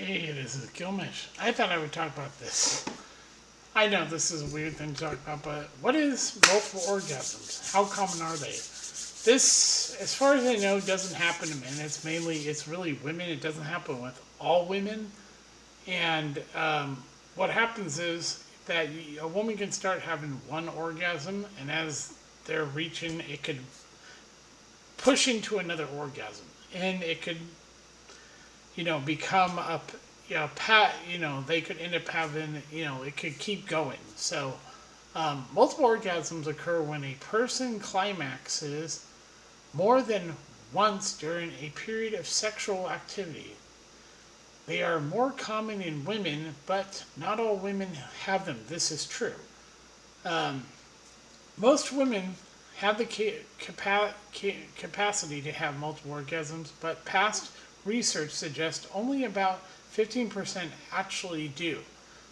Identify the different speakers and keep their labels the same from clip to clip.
Speaker 1: Hey, this is Gilmish. I thought I would talk about this. I know this is a weird thing to talk about, but what is multiple orgasms? How common are they? This, as far as I know, doesn't happen to men. It's really women. It doesn't happen with all women. And what happens is that a woman can start having one orgasm, and as they're reaching, it could push into another orgasm, and it could become a they could end up having, it could keep going. So, multiple orgasms occur when a person climaxes more than once during a period of sexual activity. They are more common in women, but not all women have them. This is true. Um, Most women have the capacity to have multiple orgasms, but past research suggests only about 15% actually do.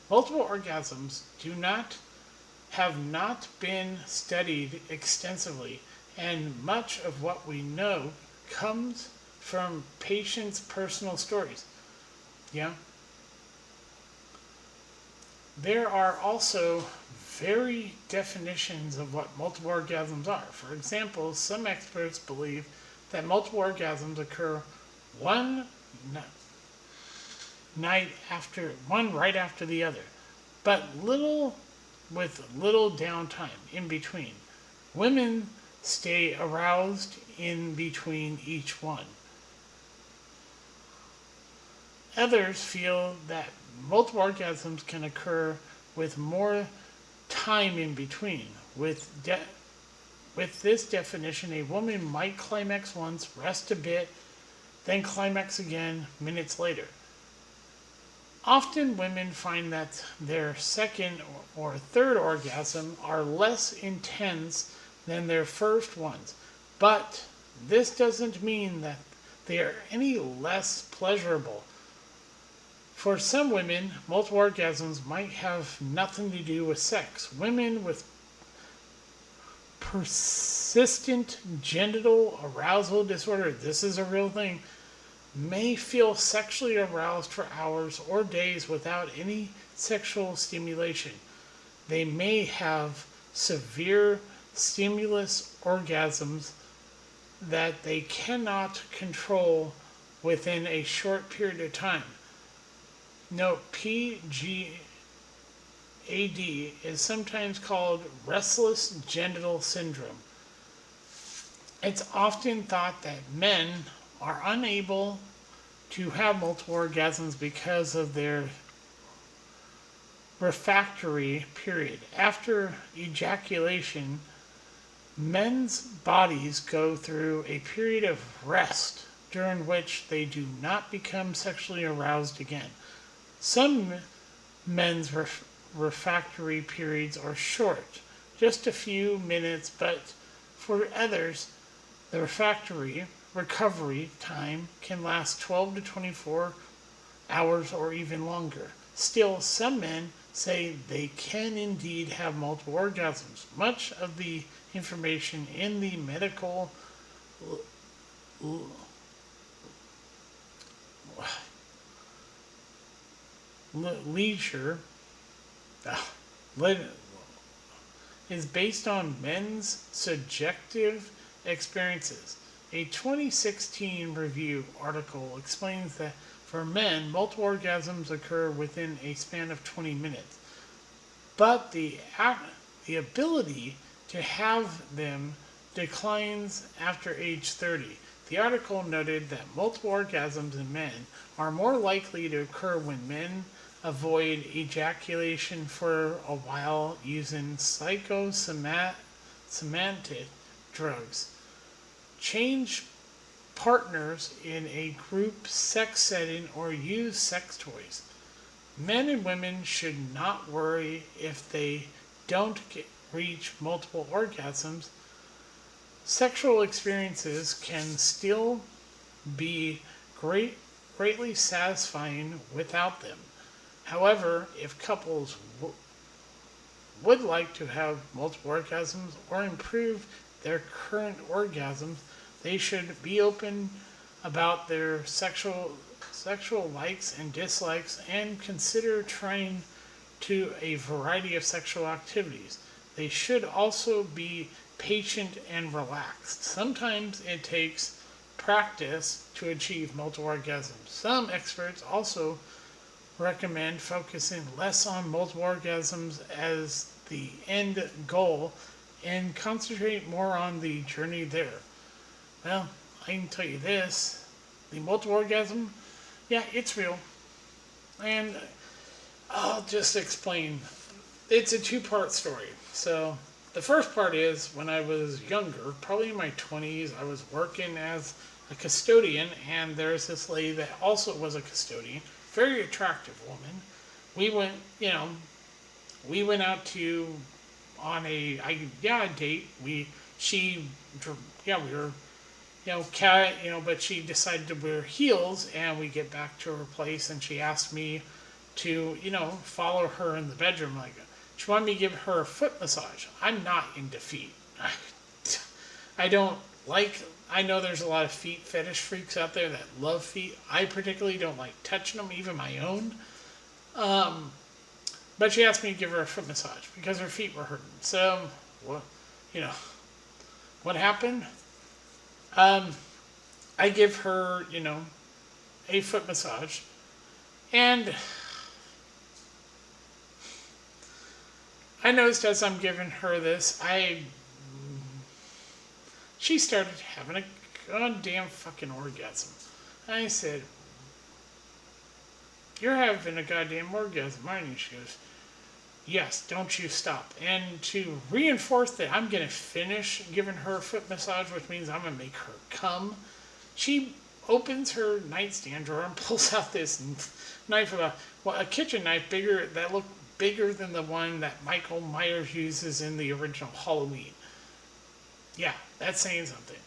Speaker 1: Multiple orgasms do not have not been studied extensively, and much of what we know comes from patients' personal stories. Yeah. There are also very definitions of what multiple orgasms are. For example, some experts believe that multiple orgasms occur one night after one right after the other, but little downtime in between. Women stay aroused in between each one. Others feel that multiple orgasms can occur with more time in between. With this definition, a woman might climax once, rest a bit, then climax again minutes later. Often women find that their second or third orgasm are less intense than their first ones, but this doesn't mean that they are any less pleasurable. For some women, multiple orgasms might have nothing to do with sex. Women with persistent genital arousal disorder, this is a real thing, may feel sexually aroused for hours or days without any sexual stimulation. They may have severe stimulus orgasms that they cannot control within a short period of time. Note PGAD is sometimes called restless genital syndrome. It's often thought that men are unable to have multiple orgasms because of their refractory period. After ejaculation, men's bodies go through a period of rest during which they do not become sexually aroused again. Some men's refractory periods are short, just a few minutes, but for others, the refractory recovery time can last 12 to 24 hours or even longer. Still, some men say they can indeed have multiple orgasms. Much of the information in the medical leisure is based on men's subjective experiences. A 2016 review article explains that for men, multiple orgasms occur within a span of 20 minutes, but the ability to have them declines after age 30. The article noted that multiple orgasms in men are more likely to occur when men avoid ejaculation for a while using psychosomatic drugs, change partners in a group sex setting, or use sex toys. Men and women should not worry if they don't reach multiple orgasms. Sexual experiences can still be greatly satisfying without them. However, if couples would like to have multiple orgasms or improve their current orgasms, they should be open about their sexual likes and dislikes and consider trying to a variety of sexual activities. They should also be patient and relaxed. Sometimes it takes practice to achieve multiple orgasms. Some experts also recommend focusing less on multiple orgasms as the end goal and concentrate more on the journey there. Well, I can tell you this, the multiple orgasm, yeah, it's real. And I'll just explain. It's a two-part story. So the first part is when I was younger, probably in my 20s, I was working as a custodian, and there's this lady that also was a custodian, very attractive woman. We went, we went out to on a date. We were, but she decided to wear heels, and we get back to her place, and she asked me to, follow her in the bedroom. Like, she wanted me to give her a foot massage. I'm not into feet. I don't like, I know there's a lot of feet fetish freaks out there that love feet. I particularly don't like touching them, even my own. But she asked me to give her a foot massage because her feet were hurting. So, well, what happened? I give her, a foot massage. And I noticed as I'm giving her this, she started having a goddamn fucking orgasm. I said, "You're having a goddamn orgasm, aren't you?" She goes, "Yes, don't you stop." And to reinforce that I'm going to finish giving her a foot massage, which means I'm going to make her come, she opens her nightstand drawer and pulls out this knife, a kitchen knife, that looked bigger than the one that Michael Myers uses in the original Halloween. Yeah, that's saying something.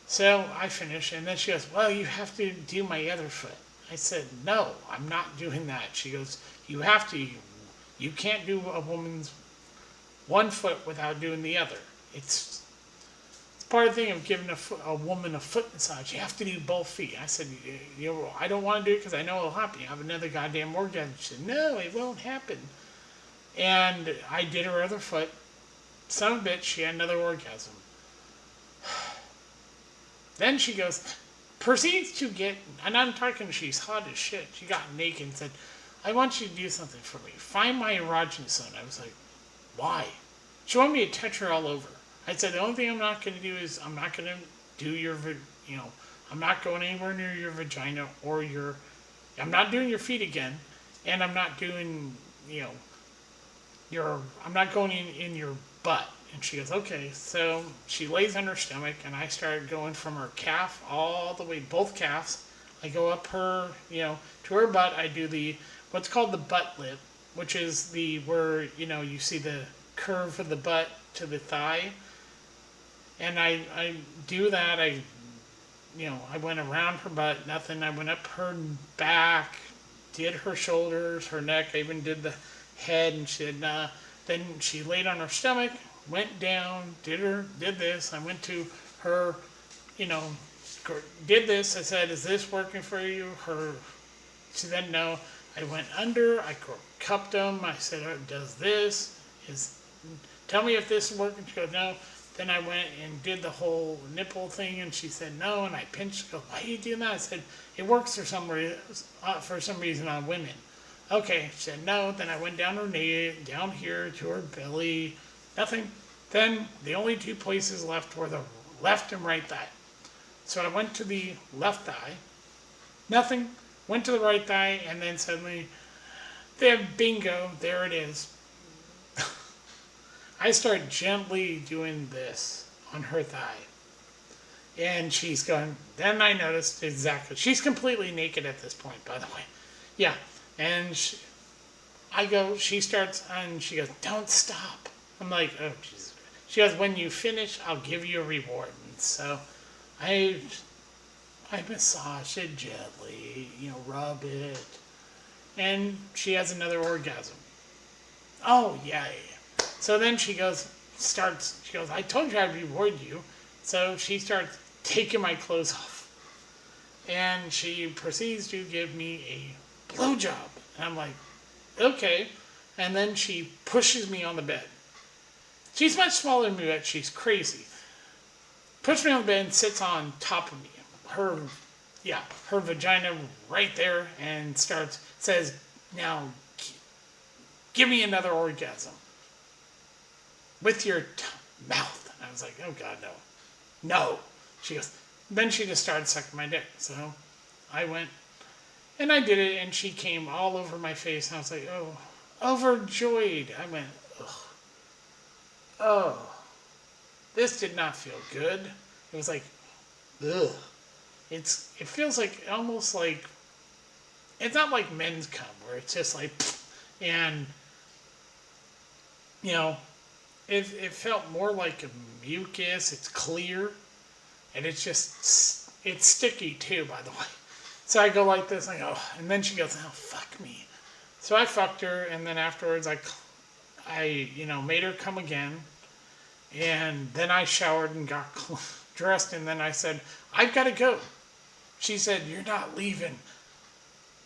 Speaker 1: So I finish, and then she goes, "Well, you have to do my other foot." I said, "No, I'm not doing that." She goes, "You have to. You can't do a woman's one foot without doing the other. It's part of the thing of giving a woman a foot massage. You have to do both feet." I said, "I don't want to do it because I know it'll happen. You have another goddamn orgasm." She said, "No, it won't happen." And I did her other foot. Son of a bitch, she had another orgasm. Then she proceeds to get, and I'm talking, she's hot as shit. She got naked and said, "I want you to do something for me. Find my erogenous zone." I was like, "Why?" She wanted me to touch her all over. I said, "The only thing I'm not going to do is I'm not going to do I'm not going anywhere near your vagina or I'm not doing your feet again, and I'm not doing, I'm not going in your butt." And she goes, "Okay." So she lays on her stomach, and I started going from her calf all the way, both calves. I go up her, to her butt. I do what's called the butt lip, which is where, you see the curve of the butt to the thigh. And I do that. I went around her butt, nothing. I went up her back, did her shoulders, her neck. I even did the head, and she said, nah. Then she laid on her stomach, went down, did this. I went to her, did this. I said, "Is this working for you?" She said, "No." I went under, I cupped them. I said, "Does this? Tell me if this is working." She goes, "No." Then I went and did the whole nipple thing, and she said, "No." And I pinched. She goes, "Why are you doing that?" I said, "It works for some reason on women." Okay, she said, "No." Then I went down her knee, down here to her belly, nothing. Then the only two places left were the left and right thigh. So I went to the left thigh, nothing. Went to the right thigh, and then suddenly, bingo, there it is. I start gently doing this on her thigh. And she's going, then I noticed exactly. She's completely naked at this point, by the way. Yeah. And she starts, and she goes, "Don't stop." I'm like, "Oh, Jesus." She goes, "When you finish, I'll give you a reward." And so I massage it gently, rub it. And she has another orgasm. Oh, yeah. So then she goes, "I told you I'd reward you." So she starts taking my clothes off. and she proceeds to give me a blowjob. And I'm like, okay. And then she pushes me on the bed. She's much smaller than me, but she's crazy. Pushes me on the bed and sits on top of me. Her, yeah, her vagina right there, and says, now give me another orgasm with your mouth. And I was like, oh God, no. No. She goes, then she just started sucking my dick. So I went and I did it, and she came all over my face, and I was like, oh, overjoyed. I went, ugh. Oh, this did not feel good. It was like, ugh. It feels like, almost like, it's not like men's cum, where it's just like, and, you know, it felt more like a mucus. It's clear, and it's sticky too, by the way. So I go like this, and I go, and then she goes, oh, fuck me. So I fucked her, and then afterwards I made her come again, and then I showered and got dressed, and then I said, I've got to go. She said, you're not leaving.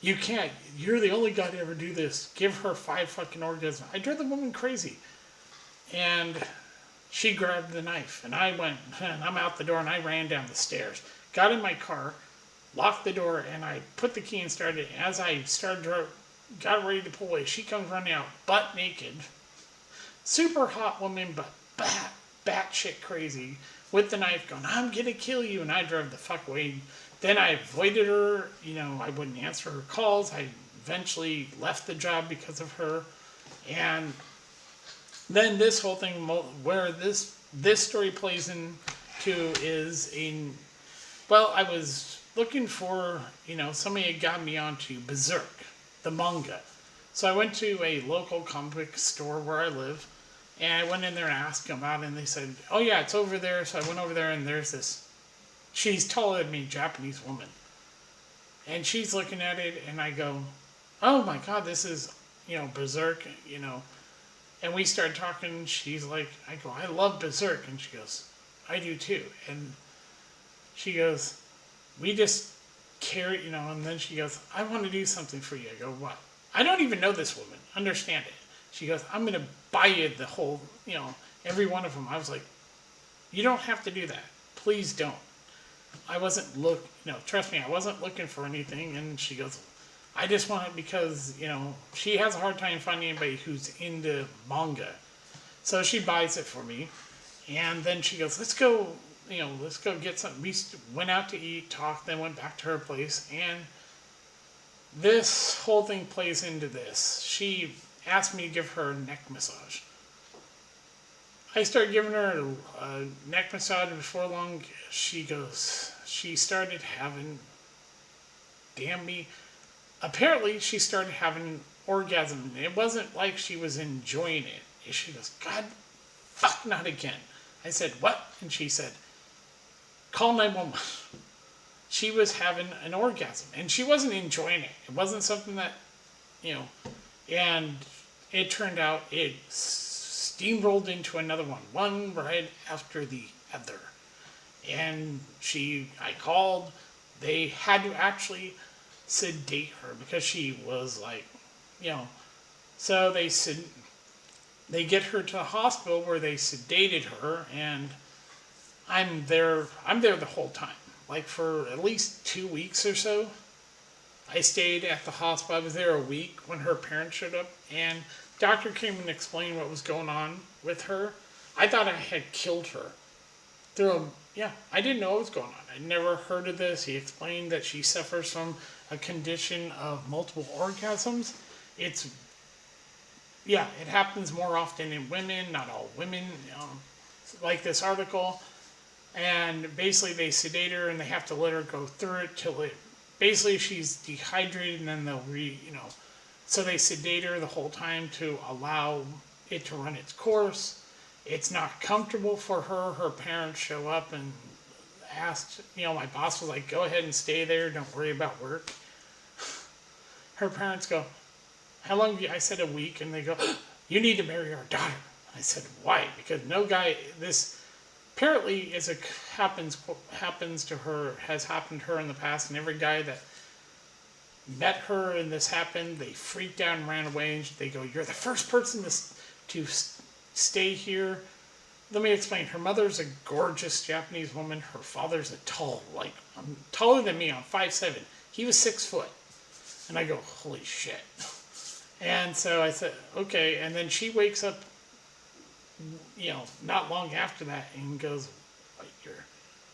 Speaker 1: You can't. You're the only guy to ever do this. Give her 5 fucking orgasms. I drove the woman crazy. And she grabbed the knife, and I went, and I'm out the door, and I ran down the stairs, got in my car, locked the door, and I put the key and started. As I got ready to pull away, she comes running out, butt naked, super hot woman, but batshit crazy, with the knife, going, I'm gonna kill you, and I drove the fuck away. Then I avoided her. I wouldn't answer her calls. I eventually left the job because of her, and then this whole thing, where this story plays into is I was looking for, somebody had got me onto Berserk, the manga. So I went to a local comic book store where I live, and I went in there and asked them about it, and they said, oh yeah, it's over there. So I went over there, and there's this, she's taller than me, Japanese woman. And she's looking at it, and I go, oh my God, this is, Berserk, And we started talking. She's like, I go, I love Berserk. And she goes, I do too. And she goes, we just carry, and then she goes, I want to do something for you. I go, what? I don't even know this woman. Understand it. She goes, I'm going to buy you the whole, every one of them. I was like, you don't have to do that. Please don't. I wasn't trust me, I wasn't looking for anything. And she goes, I just want it because, she has a hard time finding anybody who's into manga. So she buys it for me. And then she goes, let's go get something. We went out to eat, talked, then went back to her place. And this whole thing plays into this. She asked me to give her a neck massage. I started giving her a neck massage. Before long, she started having, damn me, apparently she started having an orgasm. It wasn't like she was enjoying it. She goes, God, fuck, not again. I said, what? And she said, call 911. She was having an orgasm, and she wasn't enjoying it. It wasn't something that, and it turned out it steamrolled into another one right after the other. And I called. They had to actually sedate her because she was like, so they get her to the hospital where they sedated her, and I'm there the whole time, like for at least 2 weeks or so. I stayed at the hospital. I was there a week when her parents showed up, and doctor came and explained what was going on with her. I thought I had killed her. I didn't know what was going on. I'd never heard of this. He explained that she suffers from a condition of multiple orgasms. It happens more often in women, not all women, like this article. And basically they sedate her, and they have to let her go through it till basically she's dehydrated, and then they'll so they sedate her the whole time to allow it to run its course. It's not comfortable for her. Her parents show up and asked, my boss was like, go ahead and stay there. Don't worry about work. Her parents go, how long have you? I said a week. And they go, you need to marry our daughter. I said, why? Because no guy, apparently is a happens to her, has happened to her in the past, and every guy that met her and this happened, they freaked out and ran away. And they go, "You're the first person to stay here." Let me explain. Her mother's a gorgeous Japanese woman. Her father's a tall, like taller than me. I'm 5'7". He was 6 foot, and I go, "Holy shit!" And so I said, "Okay." And then she wakes up, not long after that, and goes, "Like you're."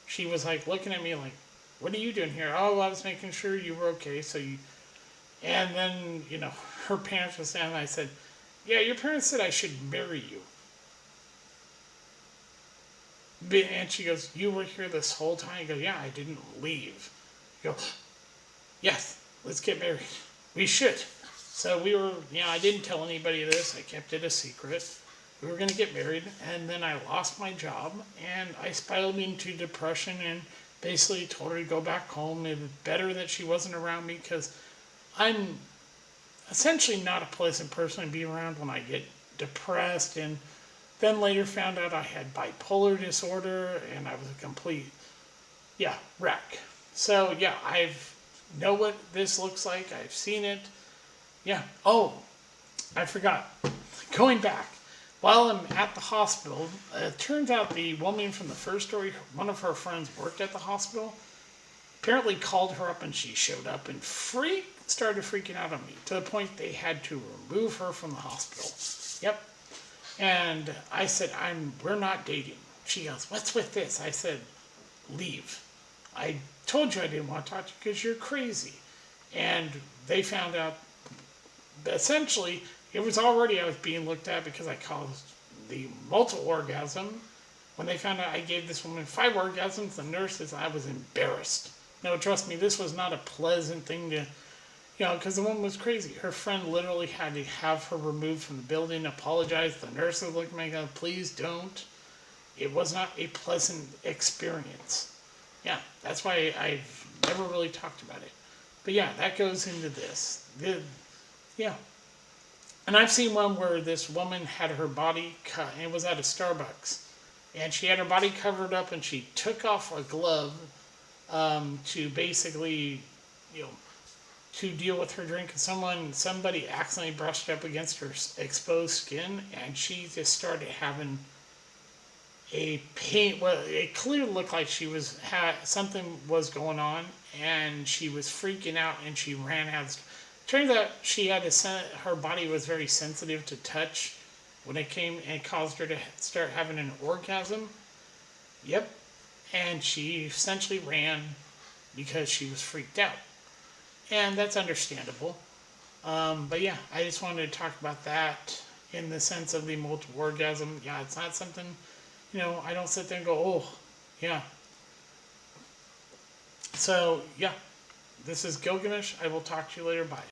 Speaker 1: She was like looking at me like, "What are you doing here?" "Oh, I was making sure you were okay." So you, and then her parents were standing. And I said, "Yeah, your parents said I should marry you." And she goes, "You were here this whole time?" I go, "Yeah, I didn't leave." I go, "Yes, let's get married. We should." So we were, I didn't tell anybody this. I kept it a secret. We were going to get married, and then I lost my job, and I spiraled into depression and basically told her to go back home. It was better that she wasn't around me because I'm essentially not a pleasant person to be around when I get depressed. And then later found out I had bipolar disorder, and I was a complete, wreck. So I've know what this looks like. I've seen it. Yeah. Oh, I forgot. Going back, while I'm at the hospital, it turns out the woman from the first story, one of her friends worked at the hospital, apparently called her up, and she showed up and started freaking out on me to the point they had to remove her from the hospital. Yep. And I said, we're not dating. She goes, "What's with this?" I said, "Leave. I told you I didn't want to talk to you because you're crazy." And they found out, essentially, it was already, I was being looked at because I caused the multiple orgasm. When they found out I gave this woman 5 orgasms, the nurses, I was embarrassed. No, trust me, this was not a pleasant thing to, because the woman was crazy. Her friend literally had to have her removed from the building, apologize. The nurses looked at me and go, "Please don't." It was not a pleasant experience. Yeah, that's why I've never really talked about it. But that goes into this. Yeah. And I've seen one where this woman had her body cut, and it was at a Starbucks. And she had her body covered up, and she took off a glove to basically, to deal with her drink. And somebody accidentally brushed up against her exposed skin, and she just started having a pain. Well, it clearly looked like something was going on, and she was freaking out, and she ran out. Turns out she had her body was very sensitive to touch when it came, and it caused her to start having an orgasm. Yep. And she essentially ran because she was freaked out. And that's understandable. But I just wanted to talk about that in the sense of the multiple orgasm. Yeah, it's not something, I don't sit there and go, "Oh, yeah." So, this is Gilgamesh. I will talk to you later. Bye.